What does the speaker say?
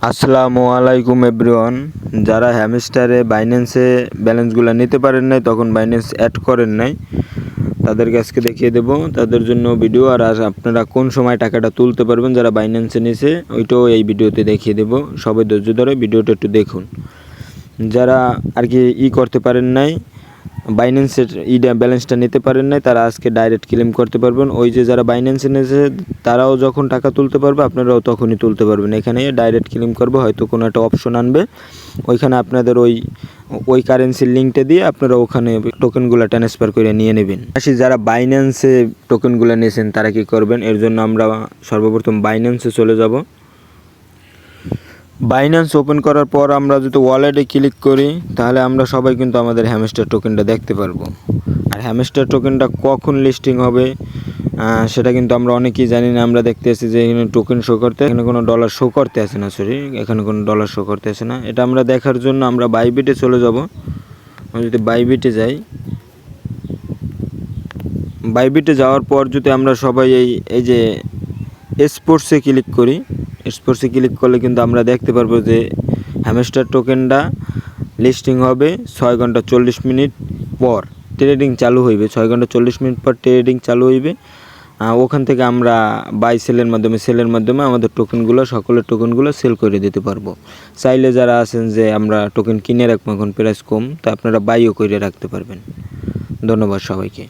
আসসালামু আলাইকুম এভরিওয়ান। যারা হ্যামস্টারে বাইন্যান্সে ব্যালেন্সগুলো নিতে পারেন নাই, তখন বাইন্যান্স অ্যাড করেন নাই, তাদেরকে আজকে দেখিয়ে দেবো তাদের জন্য ভিডিও। আর আপনারা কোন সময় টাকাটা তুলতে পারবেন যারা বাইন্যান্সে নিছে, ওইটাও এই ভিডিওতে দেখিয়ে দেবো। সবাই ধৈর্য ধরে ভিডিওটা একটু দেখুন। যারা আর কি করতে পারেন নাই, বাইন্যান্সের ব্যালেন্সটা নিতে পারেন নাই, তারা আজকে ডাইরেক্ট ক্লেম করতে পারবেন। ওই যে যারা বাইন্যান্সে নিয়েছে তারাও যখন টাকা তুলতে পারবে, আপনারাও তখনই তুলতে পারবেন। এখানে ডাইরেক্ট ক্লেম করবে, হয়তো কোনো একটা অপশন আনবে, ওইখানে আপনাদের ওই কারেন্সির লিঙ্কটা দিয়ে আপনারা ওখানে টোকেনগুলো ট্রান্সফার করে নিয়ে নেবেন। যারা বাইন্যান্সে টোকেনগুলো নিয়েছেন তারা কি করবেন, এর জন্য আমরা সর্বপ্রথম বাইন্যান্সে চলে যাব। বাইন্যান্স ওপেন করার পর আমরা যদি ওয়ালেটে ক্লিক করি, তাহলে আমরা সবাই কিন্তু আমাদের হ্যামস্টার টোকেনটা দেখতে পারবো। আর হ্যামস্টার টোকেনটা কখন লিস্টিং হবে সেটা কিন্তু আমরা অনেকেই জানি না। আমরা দেখতে আসি যে এখানে টোকেন শো করতে, এখানে কোনো ডলার শো করতে আসে না, এখানে কোনো ডলার শো করতে আসে না। এটা আমরা দেখার জন্য আমরা বাইবিটে চলে যাব। আমরা যদি বাইবিটে যাই, বাইবিটে যাওয়ার পর যদি আমরা সবাই এই যে স্পোর্টসে ক্লিক করি, স্পোর্টসে ক্লিক করলে কিন্তু আমরা দেখতে পারবো যে হ্যামস্টার টোকেনটা লিস্টিং হবে 6 ঘন্টা 40 মিনিট পর। ট্রেডিং চালু হইবে 6 ঘন্টা 40 মিনিট পর ট্রেডিং চালু হইবে। ওখান থেকে আমরা সেলের মাধ্যমে আমাদের টোকেনগুলো, সকলের টোকেনগুলো সেল করে দিতে পারবো। চাইলে যারা আছেন যে আমরা টোকেন কিনে রাখবো, এখন প্রাইস কম, তা আপনারা বাইও করে রাখতে পারবেন। ধন্যবাদ সবাইকে।